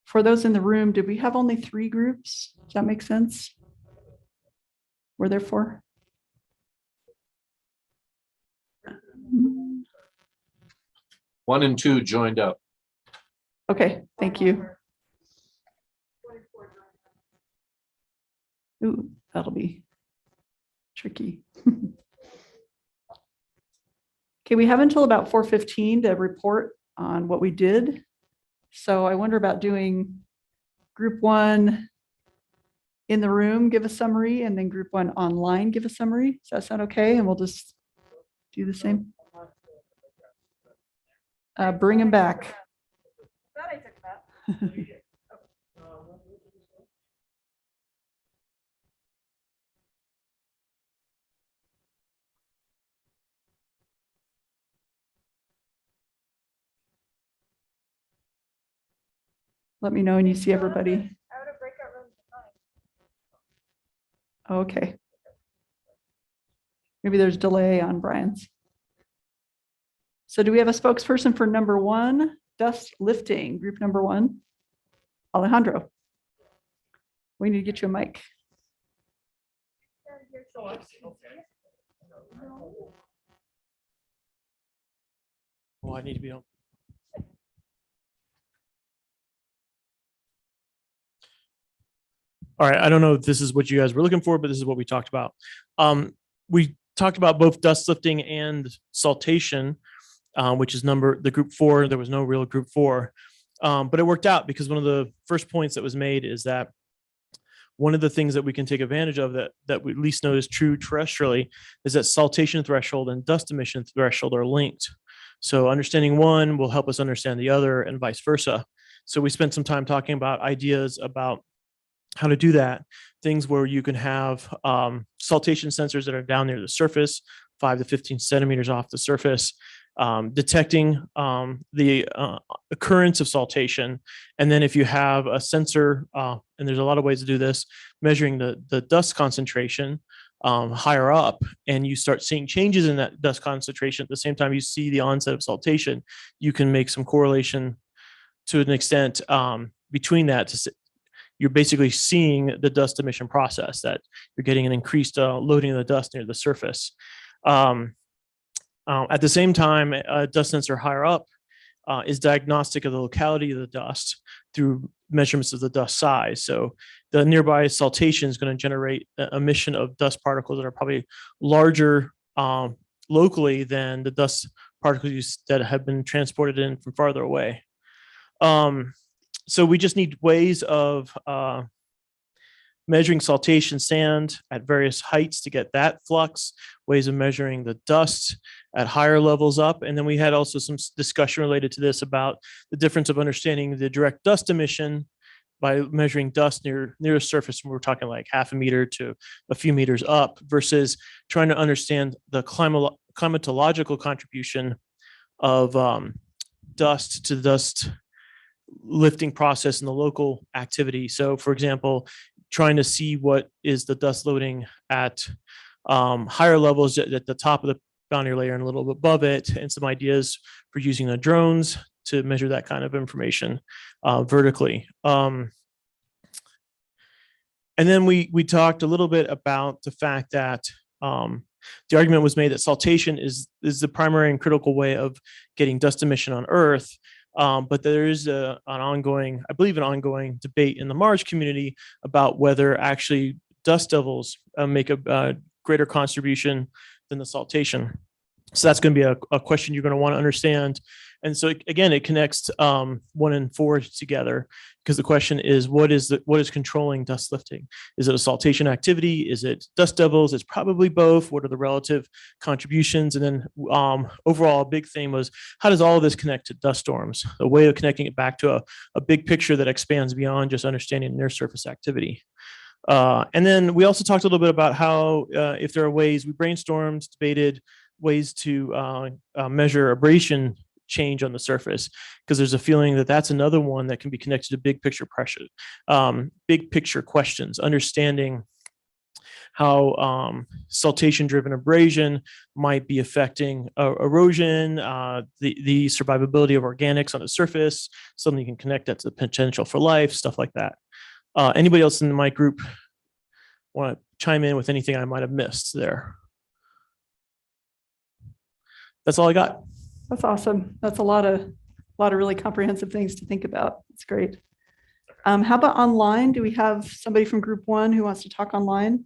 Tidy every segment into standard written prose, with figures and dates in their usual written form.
For those in the room, did we have only 3 groups? Does that make sense? Were there 4? One and 2 joined up. Okay, thank you. Ooh, that'll be tricky. Okay, we have until about 4:15 to report on what we did. So I wonder about doing group 1 in the room, give a summary, and then group 1 online, give a summary. Does that sound okay? And we'll just do the same. Bring him back. Glad I took that. Let me know when you see everybody. I would have breakout rooms. Okay. Maybe there's delay on Brian's. So do we have a spokesperson for number 1, dust lifting, group number 1? Alejandro. We need to get you a mic. Oh, I need to be on. All right, I don't know if this is what you guys were looking for, but this is what we talked about. We talked about both dust lifting and saltation, which is the group 4. There was no real group 4, but it worked out because one of the first points that was made is that one of the things that we can take advantage of that we at least know is true terrestrially is that saltation threshold and dust emission threshold are linked. So understanding one will help us understand the other and vice versa. So we spent some time talking about ideas about how to do that. Things where you can have saltation sensors that are down near the surface, 5 to 15 centimeters off the surface, detecting the occurrence of saltation. And then if you have a sensor, and there's a lot of ways to do this, measuring the dust concentration higher up, and you start seeing changes in that dust concentration at the same time you see the onset of saltation, you can make some correlation to an extent between that. You're basically seeing the dust emission process, that you're getting an increased loading of the dust near the surface. At the same time, a dust sensor higher up is diagnostic of the locality of the dust through measurements of the dust size. So the nearby saltation is going to generate emission of dust particles that are probably larger locally than the dust particles that have been transported in from farther away. So we just need ways of measuring saltation sand at various heights to get that flux, ways of measuring the dust at higher levels up. And then we had also some discussion related to this about the difference of understanding the direct dust emission by measuring dust near the surface. We're talking like half a meter to a few meters up versus trying to understand the climatological contribution of dust to the dust lifting process in the local activity. So for example, trying to see what is the dust loading at higher levels at the top of the boundary layer and a little bit above it, and some ideas for using the drones to measure that kind of information vertically. And then we talked a little bit about the fact that the argument was made that saltation is the primary and critical way of getting dust emission on Earth. But there is an ongoing debate in the Mars community about whether actually dust devils make a greater contribution than the saltation. So that's going to be a question you're going to want to understand. And so again, it connects 1 and 4 together, because the question is, what is controlling dust lifting? Is it a saltation activity? Is it dust devils? It's probably both. What are the relative contributions? And then overall, a big theme was, how does all of this connect to dust storms? A way of connecting it back to a big picture that expands beyond just understanding near surface activity. And then we also talked a little bit about how, if there are ways, we brainstormed, debated ways to measure abrasion change on the surface, because there's a feeling that that's another one that can be connected to big picture pressure, big picture questions, understanding how saltation-driven abrasion might be affecting erosion, the survivability of organics on the surface, something you can connect that to the potential for life, stuff like that. Anybody else in my group want to chime in with anything I might have missed there? That's all I got. That's awesome. That's a lot of really comprehensive things to think about. It's great. How about online? Do we have somebody from group one who wants to talk online?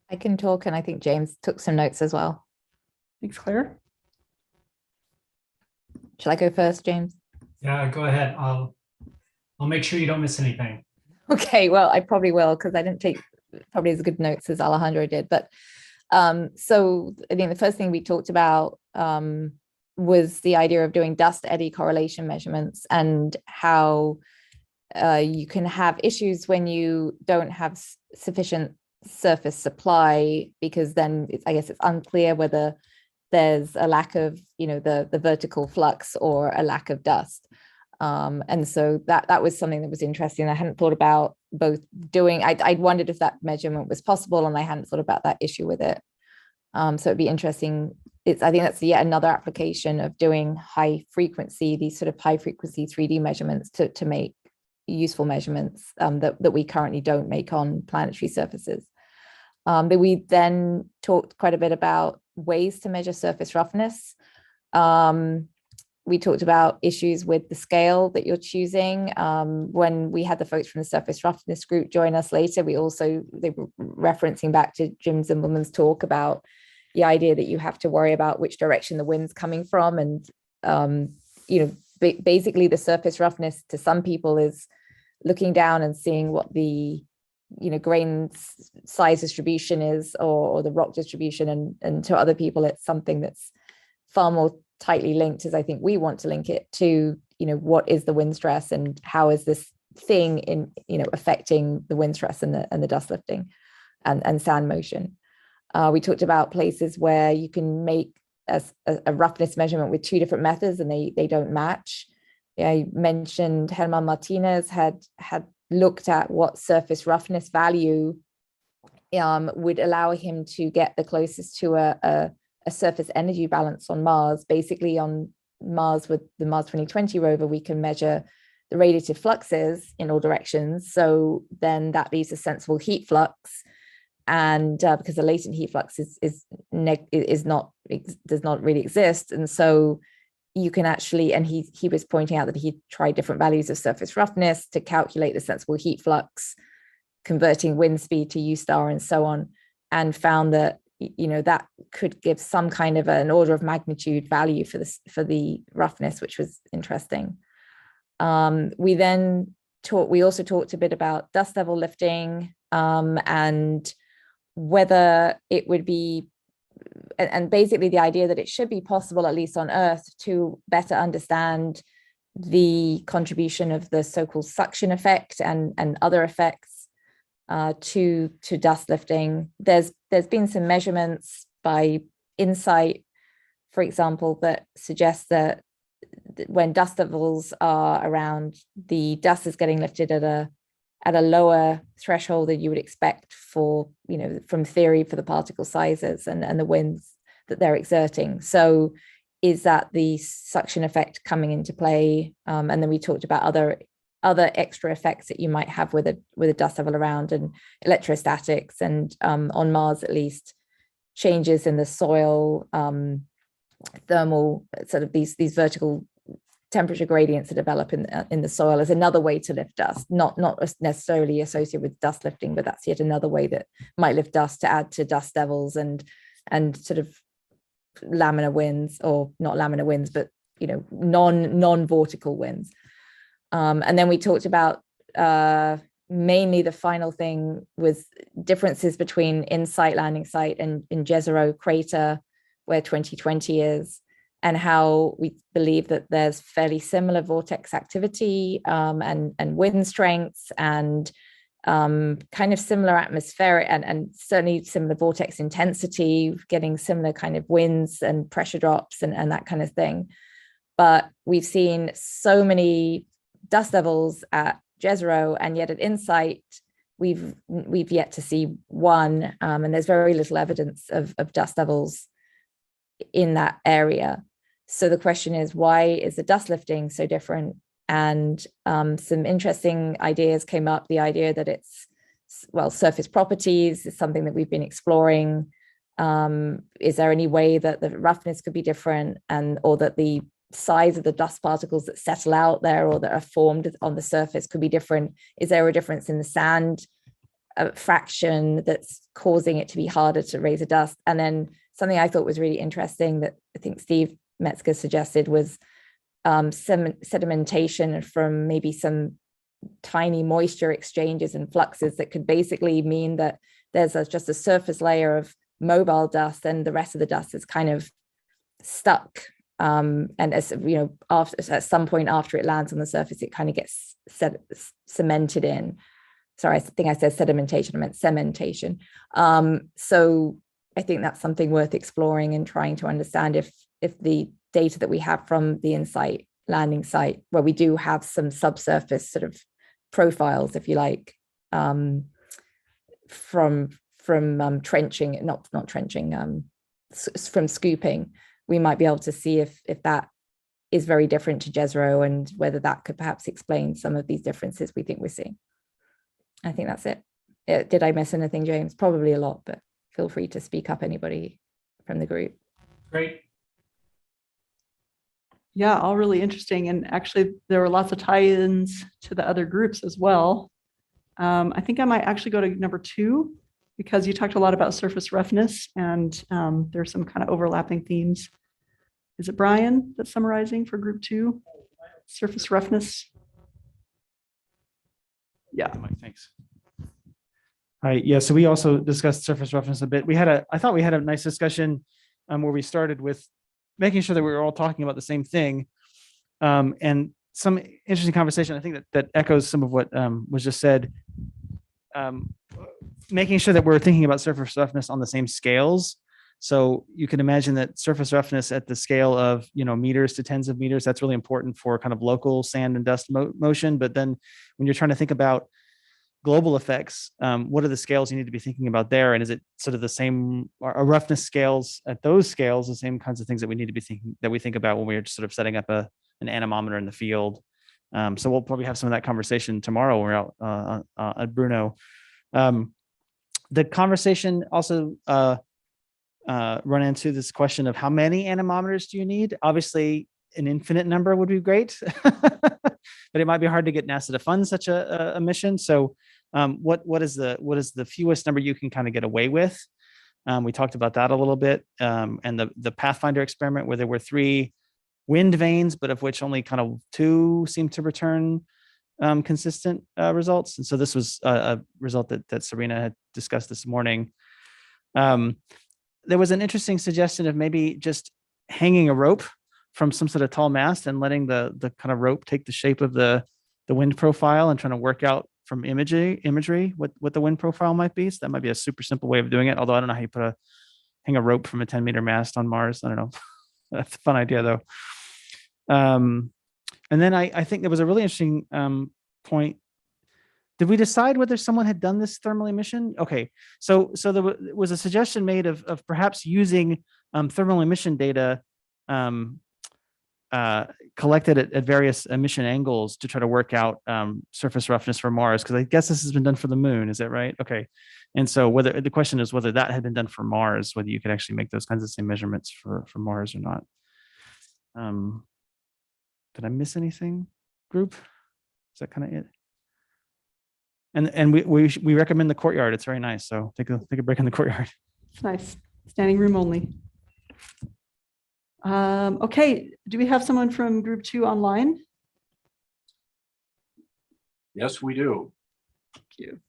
I can talk, and I think James took some notes as well. Thanks, Claire. Shall I go first, James? Yeah, go ahead. I'll make sure you don't miss anything. Okay, well, I probably will, because I didn't take probably as good notes as Alejandro did. But so I think the first thing we talked about was the idea of doing dust eddy correlation measurements, and how you can have issues when you don't have sufficient surface supply, because then I guess it's unclear whether there's a lack of, the vertical flux or a lack of dust. And so that was something that was interesting. I hadn't thought about both doing, I'd wondered if that measurement was possible, and I hadn't thought about that issue with it. So it'd be interesting. I think that's yet another application of doing these sort of high frequency 3D measurements to make useful measurements that we currently don't make on planetary surfaces. But we then talked quite a bit about ways to measure surface roughness. We talked about issues with the scale that you're choosing. When we had the folks from the surface roughness group join us later, they were referencing back to Jim Zimmelman's talk about the idea that you have to worry about which direction the wind's coming from. And, basically the surface roughness to some people is looking down and seeing what the grain size distribution is, or the rock distribution, and to other people it's something that's far more tightly linked, as I think we want to link it to, what is the wind stress, and how is this thing in affecting the wind stress and the dust lifting and sand motion. We talked about places where you can make a roughness measurement with two different methods and they don't match. I mentioned Herman Martinez had looked at what surface roughness value would allow him to get the closest to a surface energy balance on Mars. Basically on Mars, with the Mars 2020 rover, we can measure the radiative fluxes in all directions. So then that leaves a sensible heat flux. And because the latent heat flux does not really exist. And so you can actually, and he was pointing out that he tried different values of surface roughness to calculate the sensible heat flux, converting wind speed to U star and so on, and found that that could give some kind of an order of magnitude value for the roughness, which was interesting. We also talked a bit about dust level lifting, and whether it would be, and basically the idea that it should be possible, at least on Earth, to better understand the contribution of the so-called suction effect and other effects to dust lifting. There's been some measurements by In-Situ, for example, that suggest that when dust levels are around, the dust is getting lifted at a lower threshold than you would expect for, from theory, for the particle sizes and the winds that they're exerting. So is that the suction effect coming into play? And then we talked about other extra effects that you might have with a dust level around, and electrostatics, and on Mars at least, changes in the soil, thermal, sort of these vertical temperature gradients that develop in the soil is another way to lift dust, not necessarily associated with dust lifting, but that's yet another way that might lift dust to add to dust levels and sort of laminar winds, or not laminar winds, but non-vortical winds. And then we talked about mainly the final thing was differences between In-Situ landing site and in Jezero crater, where 2020 is, and how we believe that there's fairly similar vortex activity and wind strengths, and kind of similar atmospheric and certainly similar vortex intensity, getting similar kind of winds and pressure drops and that kind of thing. But we've seen so many dust levels at Jezero, and yet at In-Sight, we've yet to see one, and there's very little evidence of dust levels in that area. So the question is, why is the dust lifting so different? And some interesting ideas came up. The idea that it's, well, surface properties is something that we've been exploring. Is there any way that the roughness could be different, or that the size of the dust particles that settle out there or that are formed on the surface could be different? Is there a difference in the sand fraction that's causing it to be harder to raise a dust? And then something I thought was really interesting that I think Steve Metzger suggested was sedimentation from maybe some tiny moisture exchanges and fluxes that could basically mean that there's just a surface layer of mobile dust and the rest of the dust is kind of stuck. And as you know, at some point after it lands on the surface, it kind of gets cemented in. Sorry, I think I said sedimentation, I meant cementation. So I think that's something worth exploring and trying to understand if the data that we have from the In-Sight landing site, where we do have some subsurface sort of profiles, if you like, from trenching, not trenching, from scooping, we might be able to see if that is very different to Jezero, and whether that could perhaps explain some of these differences we think we're seeing. I think that's it. Did I miss anything, James? Probably a lot, but feel free to speak up, anybody from the group. Great. Yeah, all really interesting. And actually, there were lots of tie-ins to the other groups as well. I think I might actually go to number 2, because you talked a lot about surface roughness, and there's some kind of overlapping themes. Is it Brian that's summarizing for group 2? Surface roughness? Yeah. Mike, thanks. All right, yeah, so we also discussed surface roughness a bit. I thought we had a nice discussion where we started with making sure that we were all talking about the same thing, and some interesting conversation. I think that echoes some of what was just said. Making sure that we're thinking about surface roughness on the same scales. So you can imagine that surface roughness at the scale of, meters to tens of meters, that's really important for kind of local sand and dust motion. But then when you're trying to think about global effects, what are the scales you need to be thinking about there? And is it sort of the same, are roughness scales at those scales, the same kinds of things that we need to be thinking, that we think about when we're just sort of setting up an anemometer in the field? So we'll probably have some of that conversation tomorrow when we're out at Bruno. The conversation also run into this question of how many anemometers do you need? Obviously, an infinite number would be great, but it might be hard to get NASA to fund such a mission. So what is the fewest number you can kind of get away with? We talked about that a little bit, and the Pathfinder experiment, where there were 3 wind vanes, but of which only kind of 2 seem to return consistent results. And so this was a result that Serena had discussed this morning. There was an interesting suggestion of maybe just hanging a rope from some sort of tall mast and letting the kind of rope take the shape of the wind profile, and trying to work out from imagery what the wind profile might be. So that might be a super simple way of doing it. Although I don't know how you hang a rope from a 10-meter mast on Mars. I don't know. That's a fun idea though. And then I think there was a really interesting point. Did we decide whether someone had done this thermal emission? Okay, so there was a suggestion made of perhaps using thermal emission data collected at various emission angles to try to work out surface roughness for Mars, because I guess this has been done for the moon. Is that right? Okay, and so the question is whether that had been done for Mars, whether you could actually make those kinds of same measurements for Mars or not. Did I miss anything, group? Is that kind of it? And we recommend the courtyard. It's very nice. So take a break in the courtyard. It's nice. Standing room only. Okay. Do we have someone from group 2 online? Yes, we do. Thank you.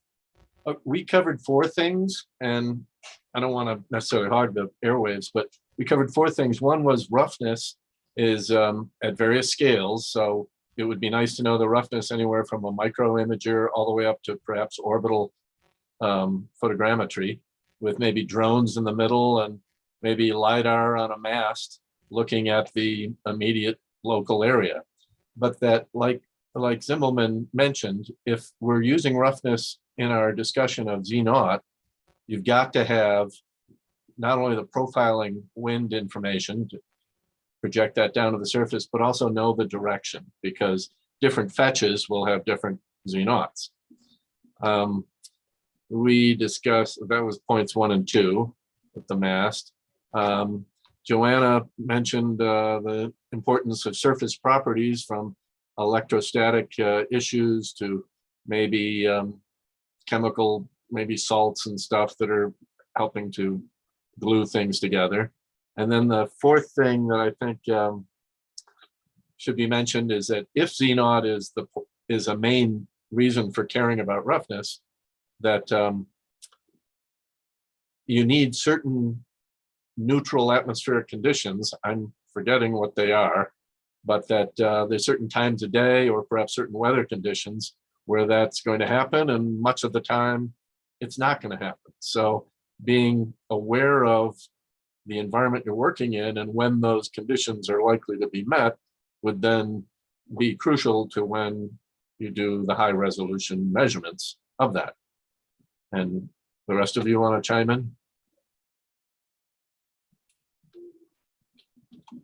We covered 4 things, and I don't want to necessarily hog the airwaves, but we covered 4 things. One was roughness is at various scales. So it would be nice to know the roughness anywhere from a micro imager all the way up to perhaps orbital photogrammetry, with maybe drones in the middle and maybe LiDAR on a mast looking at the immediate local area. But that, like like Zimmelman mentioned, if we're using roughness in our discussion of Z0, you've got to have not only the profiling wind information to project that down to the surface, but also know the direction, because different fetches will have different Z0s. We discussed, that was points 1 and 2 with the mast. Joanna mentioned the importance of surface properties, from electrostatic issues to maybe chemical, maybe salts and stuff that are helping to glue things together. And then the fourth thing that I think should be mentioned is that if Z0 is a main reason for caring about roughness, that you need certain neutral atmospheric conditions. I'm forgetting what they are, but that there's certain times of day or perhaps certain weather conditions where that's going to happen, and much of the time it's not going to happen. So being aware of the environment you're working in and when those conditions are likely to be met would then be crucial to when you do the high resolution measurements of that. And the rest of you want to chime in?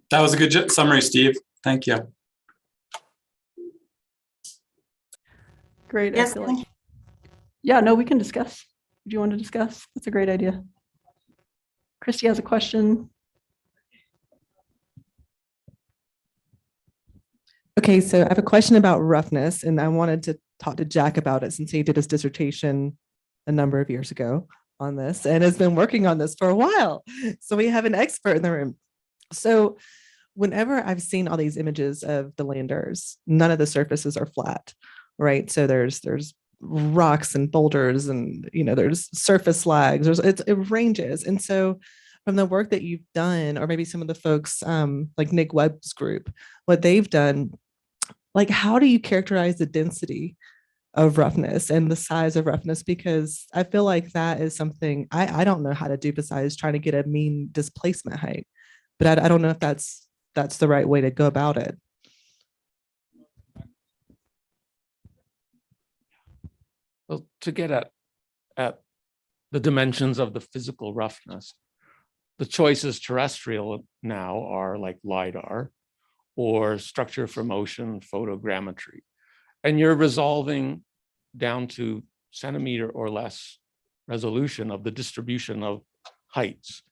That was a good summary, Steve. Thank you. Great. Yes, I feel like, yeah, no, we can discuss. Do you want to discuss? That's a great idea. Christy has a question. Okay, so I have a question about roughness, and I wanted to talk to Jack about it since he did his dissertation a number of years ago on this and has been working on this for a while. So we have an expert in the room. So whenever I've seen all these images of the landers, none of the surfaces are flat, right? So there's rocks and boulders, and there's surface slags. It ranges. And so from the work that you've done, or maybe some of the folks like Nick Webb's group, what they've done, like how do you characterize the density of roughness and the size of roughness? Because I feel like that is something I don't know how to do besides trying to get a mean displacement height. But I don't know if that's the right way to go about it. Well, to get at the dimensions of the physical roughness, the choices terrestrial now are like LiDAR or structure for motion photogrammetry. And you're resolving down to centimeter or less resolution of the distribution of heights.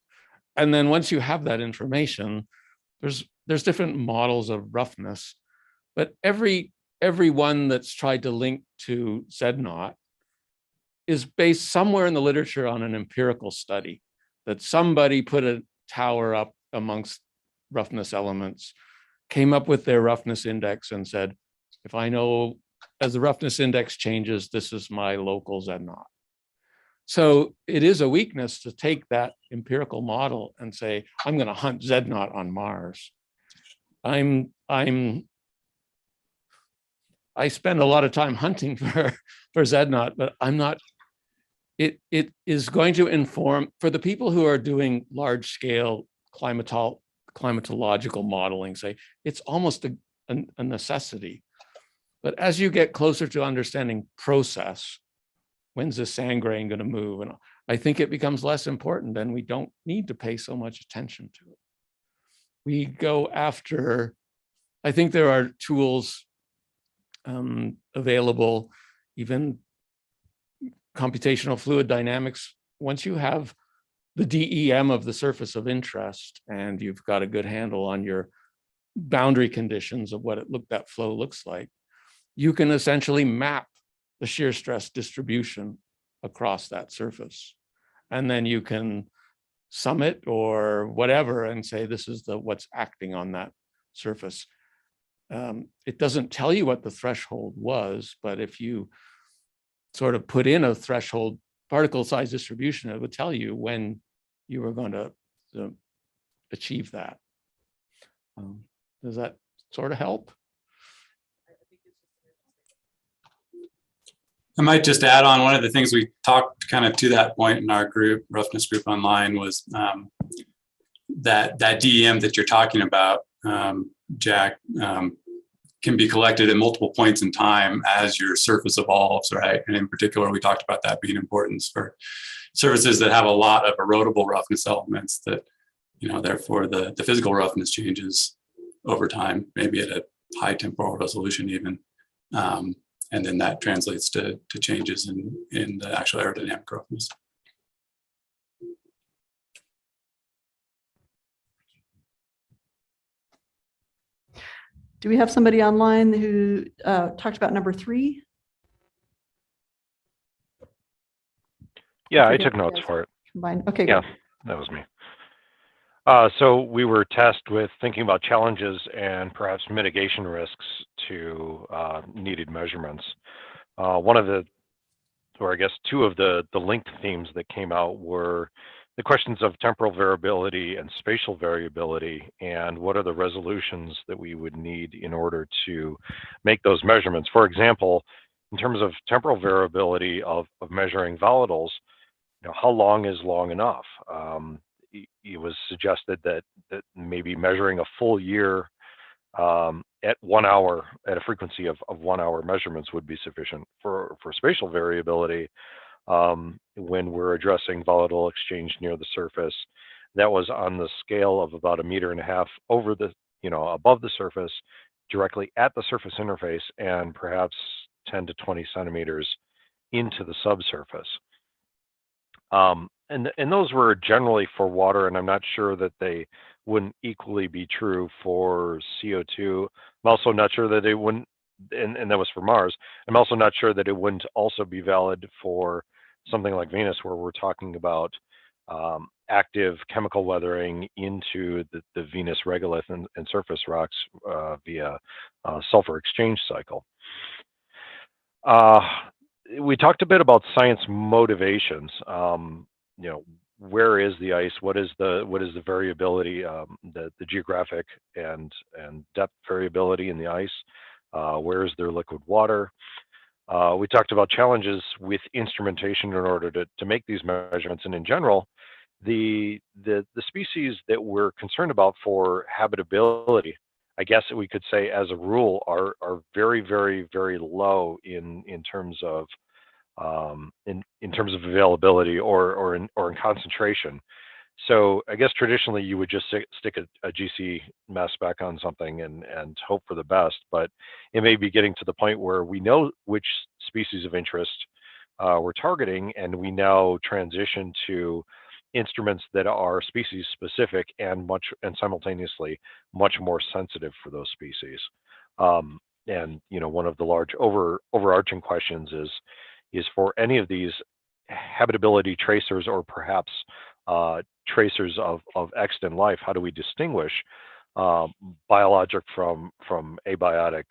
And then once you have that information, there's different models of roughness, but every one that's tried to link to Z0 is based somewhere in the literature on an empirical study that somebody put a tower up amongst roughness elements, came up with their roughness index and said, if I know as the roughness index changes, this is my local Z0. So it is a weakness to take that empirical model and say, I'm going to hunt Z0 on Mars. I spend a lot of time hunting for Z0, but I'm not. It is going to inform for the people who are doing large scale climatological modeling. Say it's almost a necessity. But as you get closer to understanding process, when's the sand grain going to move? And I think it becomes less important, and we don't need to pay so much attention to it. We go after, I think there are tools available, even computational fluid dynamics. Once you have the DEM of the surface of interest and you've got a good handle on your boundary conditions of what that flow looks like, you can essentially map the shear stress distribution across that surface. And then you can sum it or whatever and say, this is what's acting on that surface. It doesn't tell you what the threshold was, but if you sort of put in a threshold particle size distribution, it would tell you when you were going to achieve that. Does that sort of help? I might just add on, one of the things we talked kind of to that point in our group, Roughness Group Online, was that DEM that you're talking about, Jack, can be collected at multiple points in time as your surface evolves, right? And in particular, we talked about that being important for surfaces that have a lot of erodible roughness elements that, therefore the physical roughness changes over time, maybe at a high temporal resolution even. And then that translates to changes in the actual aerodynamic roughness. Do we have somebody online who talked about number 3? Yeah, I forget took if you notes guys for it. Combined. Okay, Yeah, good. that was me. So we were tasked with thinking about challenges and perhaps mitigation risks to needed measurements. One of the, or I guess two of the linked themes that came out were the questions of temporal variability and spatial variability, and what are the resolutions that we would need in order to make those measurements. For example, in terms of temporal variability of measuring volatiles, how long is long enough? It was suggested that maybe measuring a full year at 1 hour, at a frequency of 1 hour measurements would be sufficient. For spatial variability, when we're addressing volatile exchange near the surface, that was on the scale of about 1.5 meters over the, above the surface, directly at the surface interface, and perhaps 10 to 20 centimeters into the subsurface. And those were generally for water, and I'm not sure that they wouldn't equally be true for CO2. I'm also not sure that it wouldn't, and that was for Mars. I'm also not sure that it wouldn't also be valid for something like Venus, where we're talking about active chemical weathering into the Venus regolith and surface rocks via sulfur exchange cycle. We talked a bit about science motivations. Where is the ice? What is the variability, the geographic and depth variability in the ice? Where is there liquid water? We talked about challenges with instrumentation in order to make these measurements, and in general, the species that we're concerned about for habitability, I guess we could say as a rule, are very, very, very low in terms of in terms of availability or in concentration. So I guess traditionally you would just stick a GC mass spec on something and hope for the best, but it may be getting to the point where we know which species of interest we're targeting, and we now transition to instruments that are species specific and simultaneously much more sensitive for those species. And one of the large overarching questions is for any of these habitability tracers, or perhaps tracers of extant life, how do we distinguish biologic from abiotic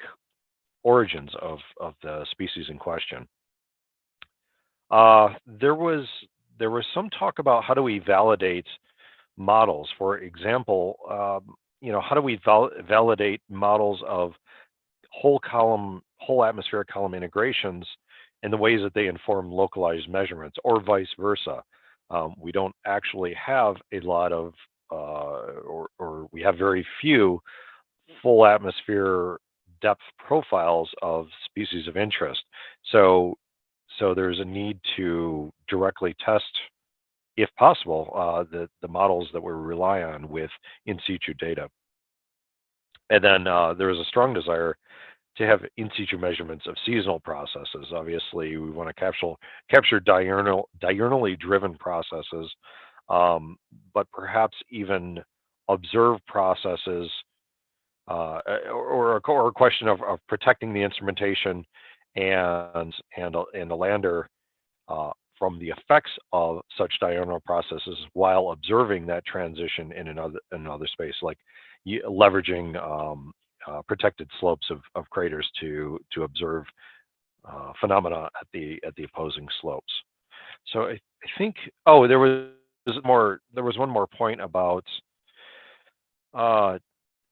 origins of the species in question? There was some talk about how do we validate models. For example, how do we validate models of whole atmospheric column integrations and the ways that they inform localized measurements, or vice versa. We don't actually have a lot of, or we have very few full atmosphere depth profiles of species of interest. So there's a need to directly test, if possible, the models that we rely on with in-situ data. And then there is a strong desire to have in-situ measurements of seasonal processes. Obviously, we want to capture diurnally driven processes, but perhaps even observe processes, or a question of protecting the instrumentation and the lander from the effects of such diurnal processes, while observing that transition in another space, like leveraging protected slopes of craters to observe phenomena at the opposing slopes. So I think, there was one more point about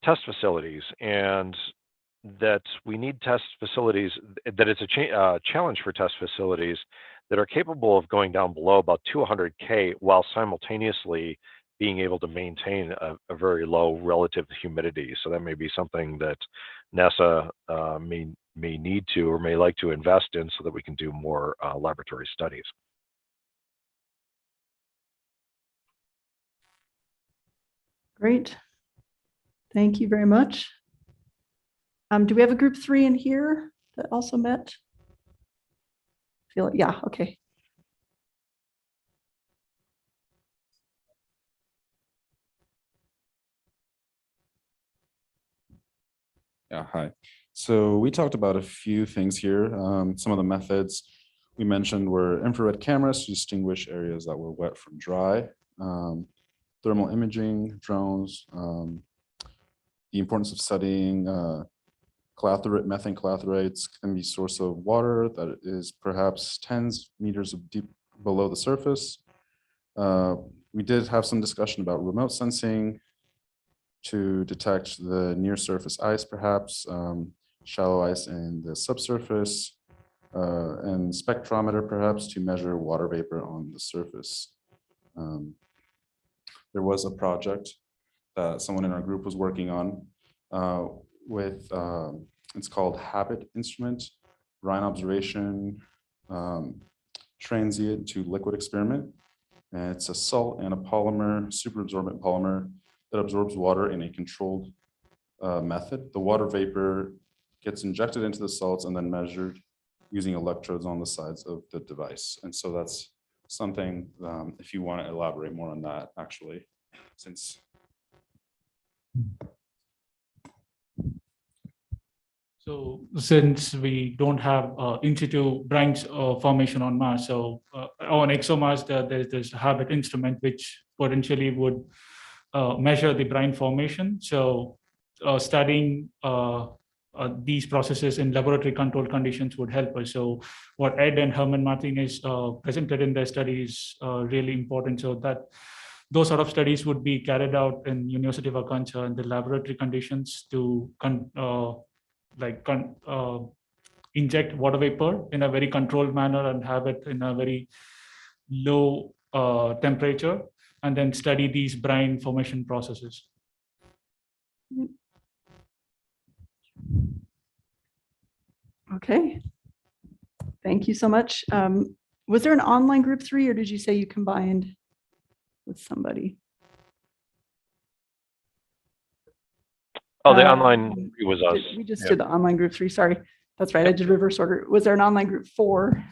test facilities, and that we need test facilities, that it's a challenge for test facilities that are capable of going down below about 200K while simultaneously being able to maintain a very low relative humidity. So that may be something that NASA may need to or may like to invest in so that we can do more laboratory studies. Great. Thank you very much. Do we have a group 3 in here that also met? Feel it, yeah, okay. Yeah, hi. So we talked about a few things here. Some of the methods we mentioned were infrared cameras to distinguish areas that were wet from dry, thermal imaging, drones, the importance of studying methane clathrates can be a source of water that is perhaps tens meters of deep below the surface. We did have some discussion about remote sensing to detect the near surface ice, perhaps, shallow ice in the subsurface, and spectrometer perhaps to measure water vapor on the surface. There was a project that someone in our group was working on with, it's called Habit Instrument, Brine Observation, Transient to Liquid Experiment. And it's a salt and a polymer, superabsorbent polymer that absorbs water in a controlled method. The water vapor gets injected into the salts and then measured using electrodes on the sides of the device. And so that's something, if you want to elaborate more on that, actually, since. So since we don't have in-situ brine formation on Mars, so on ExoMars, there's this Habit instrument which potentially would measure the brine formation. So studying these processes in laboratory controlled conditions would help us. So what Ed and Herman Martinez presented in their study is really important. So that those sort of studies would be carried out in University of Arkansas in the laboratory conditions to inject water vapor in a very controlled manner and have it in a very low temperature, and then study these brine formation processes. Okay. Thank you so much. Was there an online group 3 or did you say you combined with somebody? Oh, the online was us. We just did the online group 3. Sorry. That's right. I did reverse order. Was there an online group 4?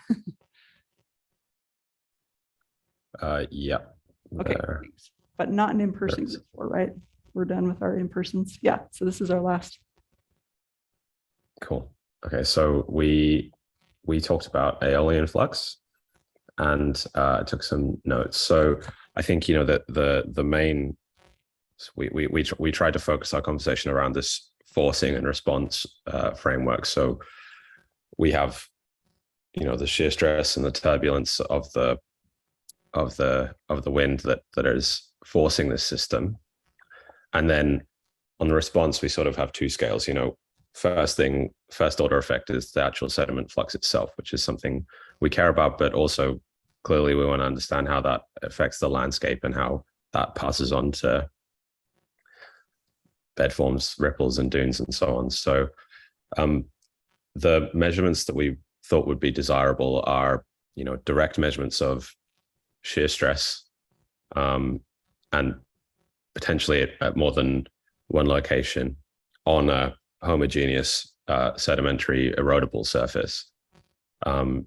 Yeah. Okay. Thanks. But not an in-person group 4, right? We're done with our in-persons. Yeah. So this is our last. Cool. Okay. So we talked about aeolian flux and took some notes. So I think, you know, that the main, we tried to focus our conversation around this forcing and response framework. So we have, you know, the shear stress and the turbulence of the wind that is forcing this system. And then on the response, we sort of have two scales. You know, first order effect is the actual sediment flux itself, which is something we care about, but also clearly we want to understand how that affects the landscape and how that passes on to bed forms, ripples, and dunes, and so on. So the measurements that we thought would be desirable are, you know, direct measurements of shear stress, and potentially at more than one location on a homogeneous sedimentary erodible surface. And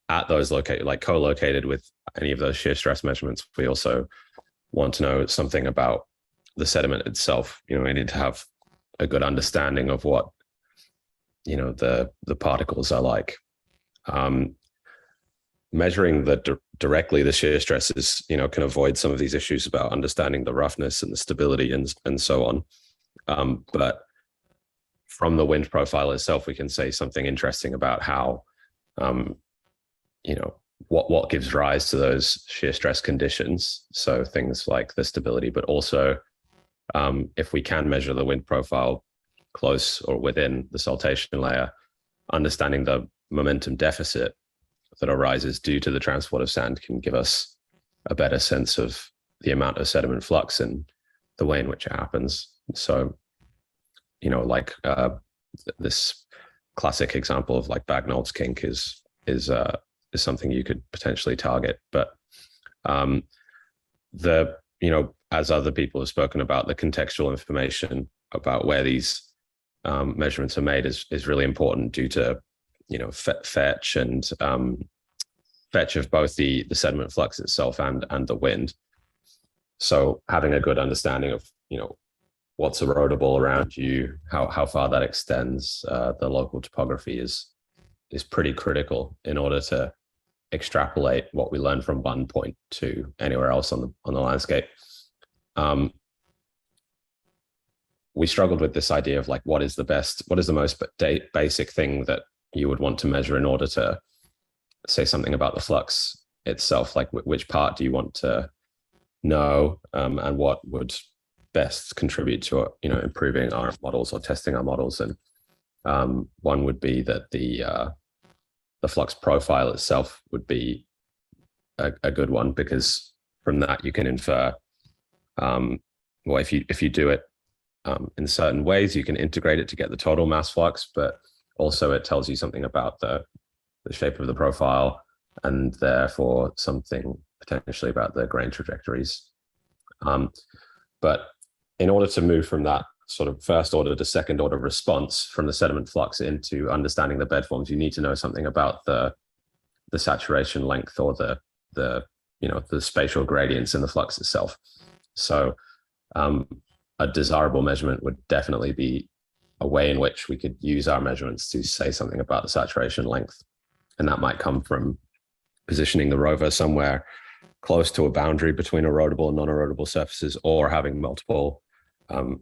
at those co-located with any of those shear stress measurements, we also want to know something about the sediment itself. You know, we need to have a good understanding of what, you know, the particles are like. Measuring directly the shear stresses, you know, can avoid some of these issues about understanding the roughness and the stability and so on. But from the wind profile itself, we can say something interesting about how, you know, what gives rise to those shear stress conditions. So things like the stability, but also if we can measure the wind profile close or within the saltation layer, understanding the momentum deficit that arises due to the transport of sand can give us a better sense of the amount of sediment flux and the way in which it happens. So, like this classic example of like Bagnall's kink is something you could potentially target. But as other people have spoken about, the contextual information about where these measurements are made is really important due to fetch and fetch of both the sediment flux itself and the wind. So having a good understanding of what's erodible around you, how far that extends, the local topography is pretty critical in order to extrapolate what we learn from one point to anywhere else on the landscape. We struggled with this idea of like, what is the most basic thing that you would want to measure in order to say something about the flux itself? Like which part do you want to know, and what would best contribute to improving our models or testing our models? And one would be that the flux profile itself would be a good one, because from that you can infer, well, if you do it in certain ways, you can integrate it to get the total mass flux, but also it tells you something about the shape of the profile, and therefore something potentially about the grain trajectories. But in order to move from that sort of first order to second order response from the sediment flux into understanding the bed forms, you need to know something about the saturation length, or the spatial gradients in the flux itself. So a desirable measurement would definitely be a way in which we could use our measurements to say something about the saturation length. And that might come from positioning the rover somewhere close to a boundary between erodible and non-erodible surfaces, or having multiple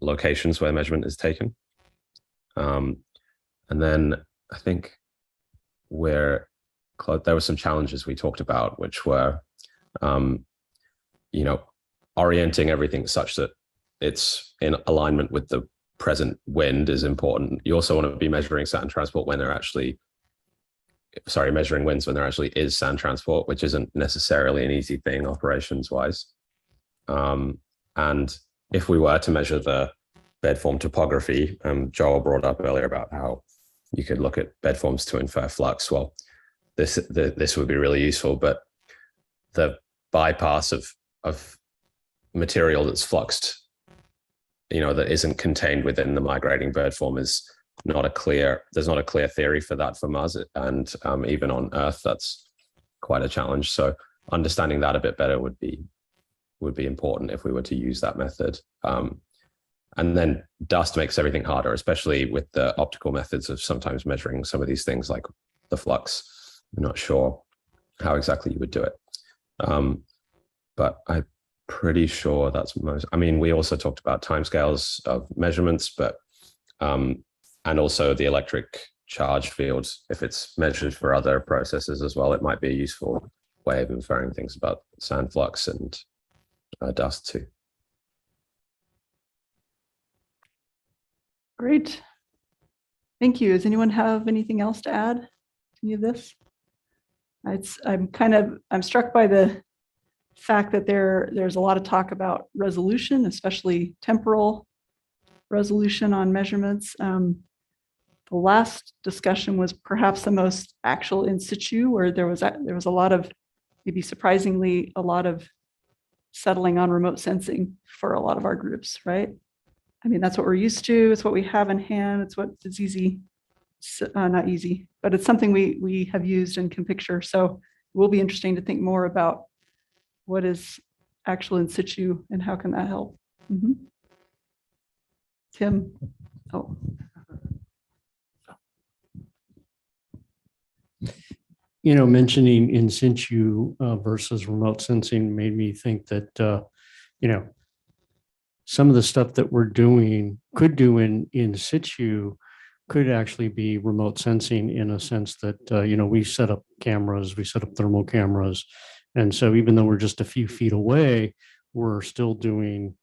locations where measurement is taken. And then I think there were some challenges we talked about, which were, orienting everything such that it's in alignment with the present wind is important. You also want to be measuring sand transport when they're actually, measuring winds when there actually is sand transport, which isn't necessarily an easy thing operations wise. And if we were to measure the bed form topography, Joel brought up earlier about how you could look at bed forms to infer flux. Well, this would be really useful, but the bypass of material that's fluxed, that isn't contained within the migrating bird form is there's not a clear theory for that for Mars, and even on Earth, that's quite a challenge. So understanding that a bit better would be important if we were to use that method. And then dust makes everything harder, especially with the optical methods of sometimes measuring some of these things like the flux. I'm not sure how exactly you would do it. But I'm pretty sure that's most. I mean, we also talked about timescales of measurements, but and also the electric charge field. If it's measured for other processes as well, it might be a useful way of inferring things about sand flux and dust too. Great. Thank you. Does anyone have anything else to add to any of this? I'm struck by the fact that there's a lot of talk about resolution, especially temporal resolution on measurements. The last discussion was perhaps the most actual in situ, where there was a lot of, maybe surprisingly, a lot of settling on remote sensing for a lot of our groups, right? I mean, that's what we're used to. It's what we have in hand. It's what is easy, not easy, but it's something we have used and can picture. So it will be interesting to think more about what is actual in situ and how can that help. Mm-hmm. Tim. Oh. Mentioning in situ versus remote sensing made me think that, some of the stuff that we're could do in situ could actually be remote sensing, in a sense that, we set up cameras, we set up thermal cameras. And so even though we're just a few feet away, we're still doing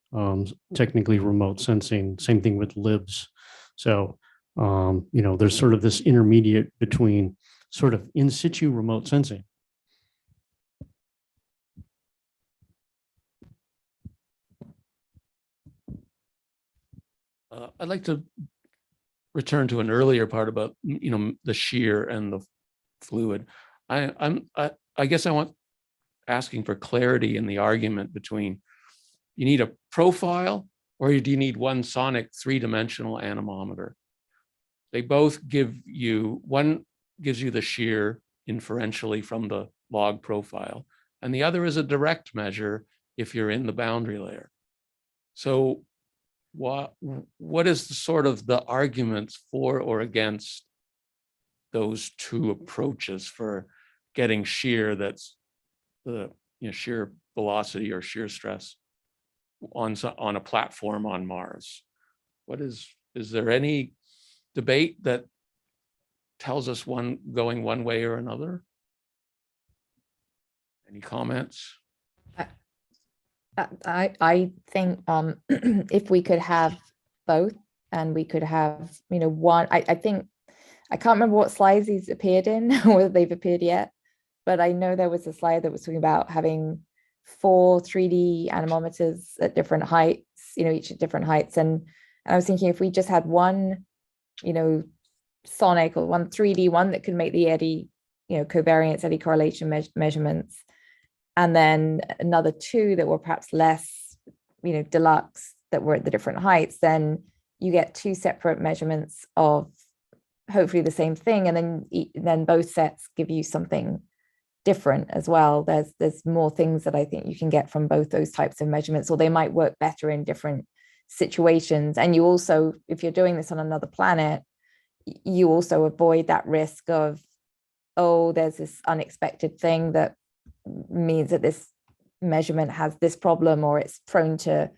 technically remote sensing. Same thing with libs. So, there's sort of this intermediate between sort of in situ remote sensing. I'd like to return to an earlier part about, the shear and the fluid. I guess I want asking for clarity in the argument between you need a profile or do you need one sonic three-dimensional anemometer? They both give you, one gives you the shear inferentially from the log profile, and the other is a direct measure if you're in the boundary layer. So what is the sort of the arguments for or against those two approaches for getting shear that's the shear velocity or shear stress on a platform on Mars? Is there any debate that tells us one going one way or another? Any comments? I think if we could have both, and we could have, one, I think, I can't remember what slides these appeared in, whether they've appeared yet, but I know there was a slide that was talking about having 4 3D anemometers at different heights, each at different heights. And I was thinking if we just had one, sonic, or one 3D one that could make the eddy, covariance, eddy correlation measurements, and then another 2 that were perhaps less, deluxe, that were at the different heights, then you get 2 separate measurements of hopefully the same thing. And then both sets give you something different as well. There's more things that I think you can get from both those types of measurements, or they might work better in different situations. And you also, if you're doing this on another planet, you also avoid that risk of, oh, there's this unexpected thing that means that this measurement has this problem, or it's prone to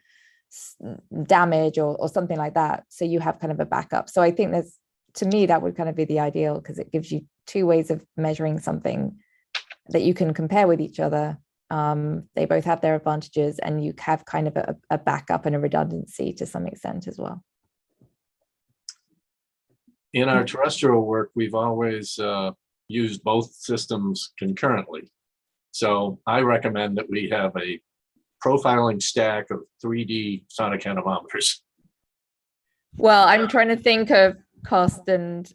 damage or something like that. So you have kind of a backup. So I think to me, that would kind of be the ideal, because it gives you 2 ways of measuring something that you can compare with each other. They both have their advantages, and you have kind of a backup and a redundancy to some extent as well. In our terrestrial work, we've always used both systems concurrently. So I recommend that we have a profiling stack of 3D sonic anemometers. Well, I'm trying to think of cost and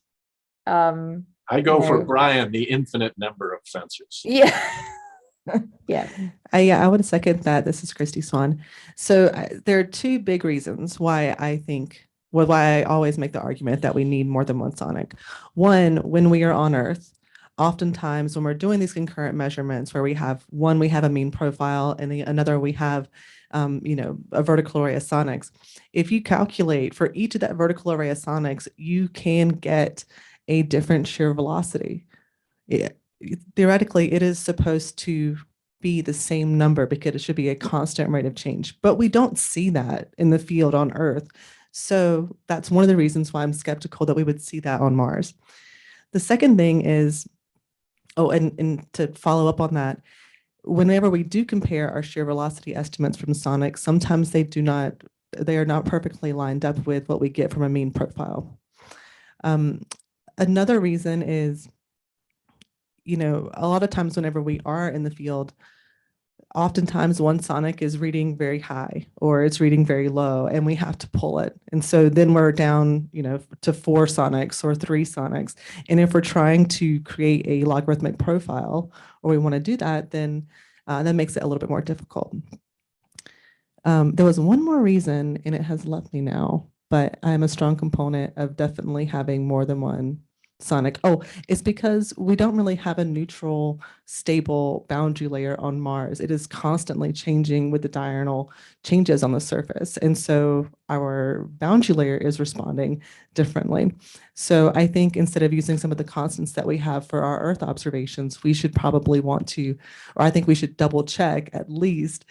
I go for Brian, the infinite number of sensors. Yeah. Yeah. I would second that. This is Christy Swan. So there are 2 big reasons why I think, why I always make the argument that we need more than one sonic. One, when we are on Earth, oftentimes when we're doing these concurrent measurements where we have a mean profile, and another we have a vertical array of sonics. If you calculate for each of that vertical array of sonics, you can get a different shear velocity. Theoretically, it is supposed to be the same number because it should be a constant rate of change, but we don't see that in the field on Earth. So that's one of the reasons why I'm skeptical that we would see that on Mars. The second thing is, and to follow up on that, whenever we do compare our shear velocity estimates from sonics, sometimes they are not perfectly lined up with what we get from a mean profile. Another reason is, a lot of times whenever we are in the field, oftentimes one sonic is reading very high or it's reading very low, and we have to pull it. And so then we're down, to 4 sonics or 3 sonics. And if we're trying to create a logarithmic profile, or we want to do that, then that makes it a little bit more difficult. There was one more reason, and it has left me now, but I'm a strong component of definitely having more than one sonic. It's because we don't really have a neutral, stable boundary layer on Mars. It is constantly changing with the diurnal changes on the surface. And so our boundary layer is responding differently. So I think instead of using some of the constants that we have for our Earth observations, we should probably I think we should double check at least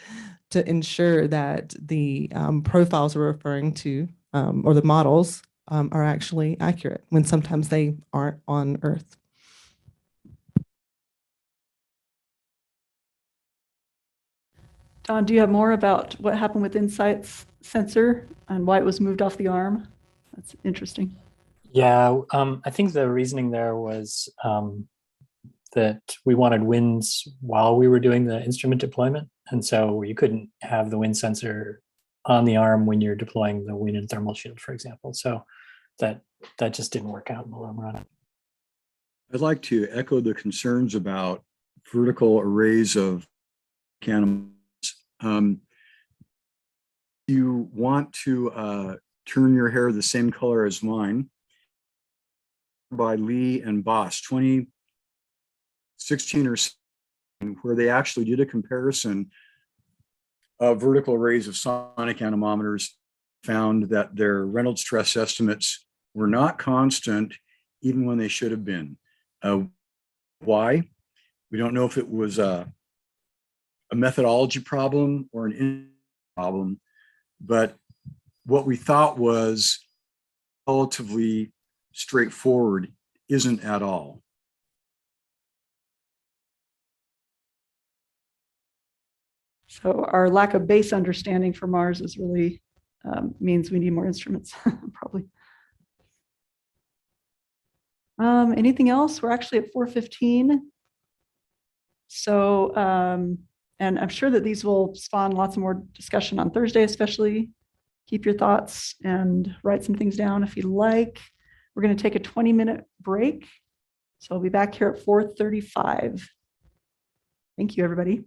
to ensure that the profiles we're referring to, or the models, are actually accurate, when sometimes they aren't on Earth. Don, do you have more about what happened with In-Sight's sensor and why it was moved off the arm? That's interesting. Yeah, I think the reasoning there was that we wanted winds while we were doing the instrument deployment. And so you couldn't have the wind sensor on the arm when you're deploying the wind and thermal shield, for example. So that just didn't work out in the long run. I'd like to echo the concerns about vertical arrays of animals. You want to turn your hair the same color as mine by Lee and Boss 2016 or 17, where they actually did a comparison of vertical arrays of sonic anemometers, found that their Reynolds stress estimates were not constant even when they should have been. Why? We don't know if it was a methodology problem or an problem, but what we thought was relatively straightforward isn't at all. So our lack of base understanding for Mars is really means we need more instruments, probably. Anything else? We're actually at 4:15. So, and I'm sure that these will spawn lots of more discussion on Thursday, especially. Keep your thoughts and write some things down if you like. We're going to take a 20-minute break. So I'll be back here at 4:35. Thank you, everybody.